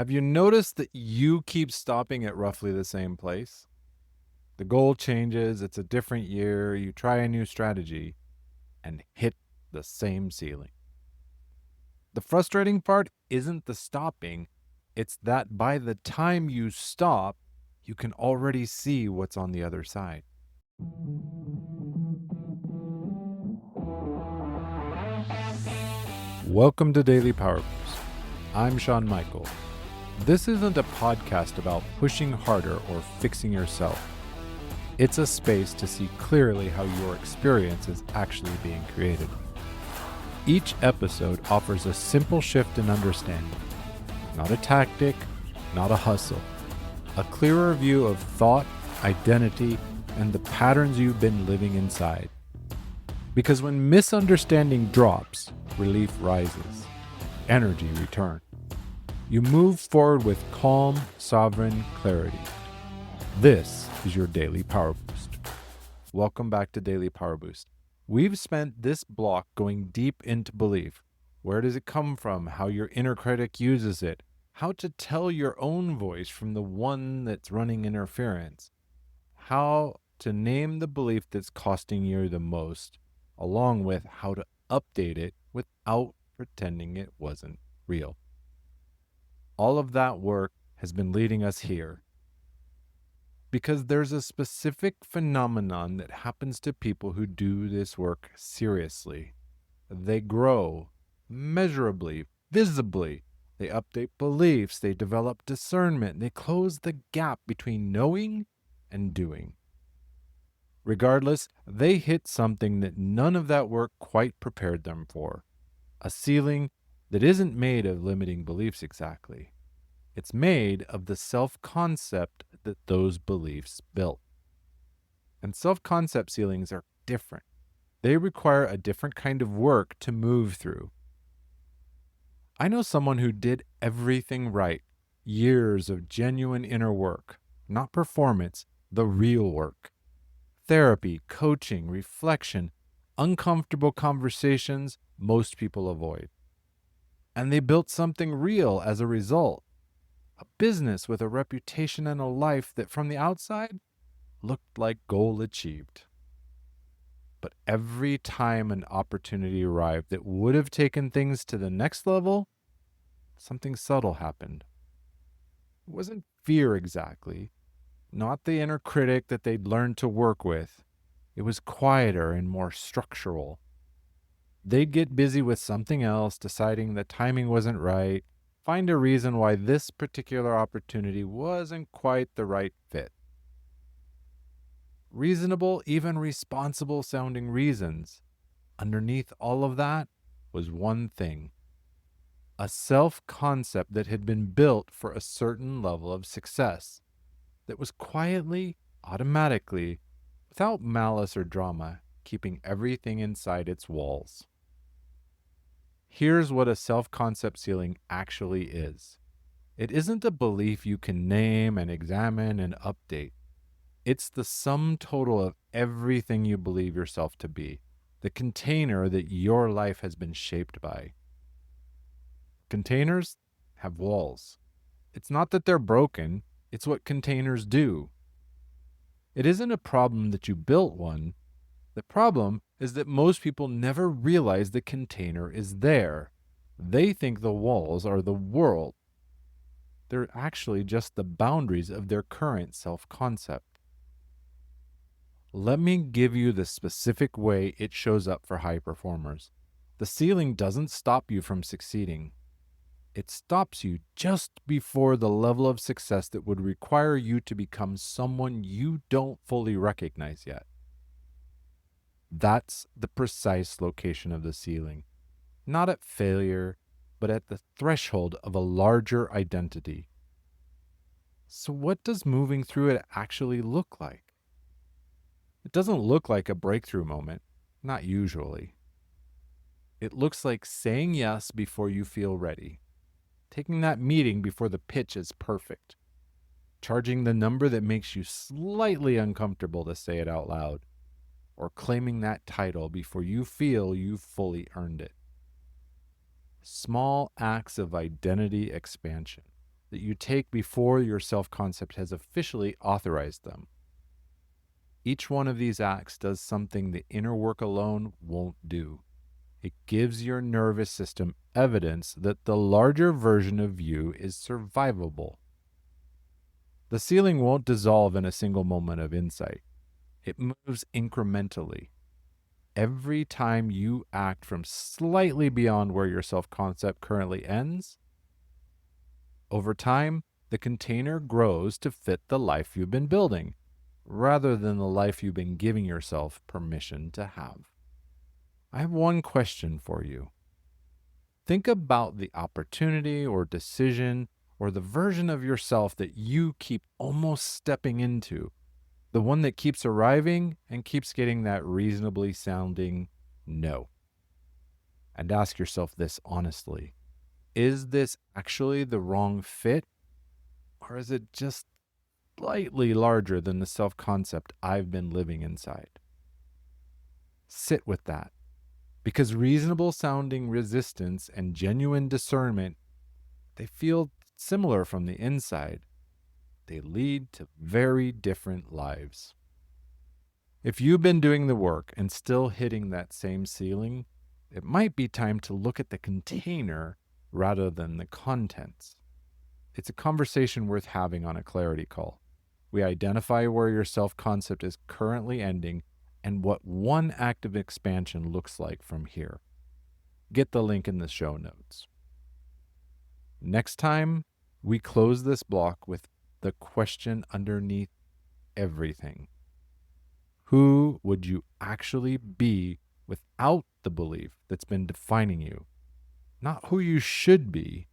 Have you noticed that you keep stopping at roughly the same place? The goal changes, it's a different year, you try a new strategy, and hit the same ceiling. The frustrating part isn't the stopping, it's that by the time you stop, you can already see what's on the other side. Welcome to Daily Power Boost. I'm Shawn Michael. This isn't a podcast about pushing harder or fixing yourself. It's a space to see clearly how your experience is actually being created. Each episode offers a simple shift in understanding, not a tactic, not a hustle, a clearer view of thought, identity, and the patterns you've been living inside. Because when misunderstanding drops, relief rises, energy returns. You move forward with calm, sovereign clarity. This is your Daily Power Boost. Welcome back to Daily Power Boost. We've spent this block going deep into belief. Where does it come from? How your inner critic uses it? How to tell your own voice from the one that's running interference? How to name the belief that's costing you the most, along with how to update it without pretending it wasn't real. All of that work has been leading us here because there's a specific phenomenon that happens to people who do this work seriously. They grow measurably, visibly. They update beliefs, they develop discernment, they close the gap between knowing and doing. Regardless, they hit something that none of that work quite prepared them for. A ceiling that isn't made of limiting beliefs exactly. It's made of the self-concept that those beliefs built. And self-concept ceilings are different. They require a different kind of work to move through. I know someone who did everything right, years of genuine inner work, not performance, the real work. Therapy, coaching, reflection, uncomfortable conversations most people avoid. And they built something real as a result. A business with a reputation and a life that from the outside looked like goal achieved. But every time an opportunity arrived that would have taken things to the next level, something subtle happened. It wasn't fear exactly, not the inner critic that they'd learned to work with. It was quieter and more structural. They'd get busy with something else, deciding the timing wasn't right, find a reason why this particular opportunity wasn't quite the right fit. Reasonable, even responsible sounding reasons. Underneath all of that was one thing. A self-concept that had been built for a certain level of success, that was quietly, automatically, without malice or drama, keeping everything inside its walls. Here's what a self-concept ceiling actually is. It isn't a belief you can name and examine and update. It's the sum total of everything you believe yourself to be, the container that your life has been shaped by. Containers have walls. It's not that they're broken, it's what containers do. It isn't a problem that you built one. The problem is that most people never realize the container is there. They think the walls are the world. They're actually just the boundaries of their current self-concept. Let me give you the specific way it shows up for high performers. The ceiling doesn't stop you from succeeding. It stops you just before the level of success that would require you to become someone you don't fully recognize yet. That's the precise location of the ceiling. Not at failure, but at the threshold of a larger identity. So what does moving through it actually look like? It doesn't look like a breakthrough moment, not usually. It looks like saying yes before you feel ready, taking that meeting before the pitch is perfect, charging the number that makes you slightly uncomfortable to say it out loud, or claiming that title before you feel you've fully earned it. Small acts of identity expansion. that you take before your self-concept has officially authorized them. Each one of these acts does something the inner work alone won't do. It gives your nervous system evidence that the larger version of you is survivable. The ceiling won't dissolve in a single moment of insight. It moves incrementally. Every time you act from slightly beyond where your self-concept currently ends, over time, the container grows to fit the life you've been building, rather than the life you've been giving yourself permission to have. I have one question for you. Think about the opportunity or decision or the version of yourself that you keep almost stepping into, the one that keeps arriving and keeps getting that reasonably sounding no. And ask yourself this honestly. Is this actually the wrong fit? Or is it just slightly larger than the self-concept I've been living inside? Sit with that, because reasonable sounding resistance and genuine discernment, they feel similar from the inside. They lead to very different lives. If you've been doing the work and still hitting that same ceiling, it might be time to look at the container rather than the contents. It's a conversation worth having on a clarity call. We identify where your self-concept is currently ending and what one act of expansion looks like from here. Get the link in the show notes. Next time, we close this block with the question underneath everything. Who would you actually be without the belief that's been defining you? Not who you should be,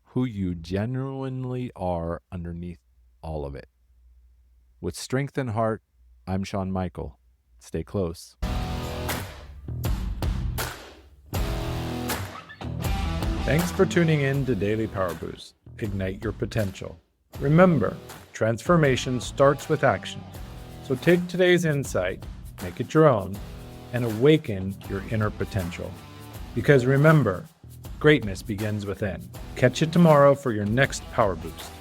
who you genuinely are underneath all of it. With strength and heart, I'm Shawn Michael. Stay close. Thanks for tuning in to Daily Power Boost. Ignite your potential. Remember, transformation starts with action. So take today's insight, make it your own, and awaken your inner potential. Because remember, greatness begins within. Catch you tomorrow for your next Power Boost.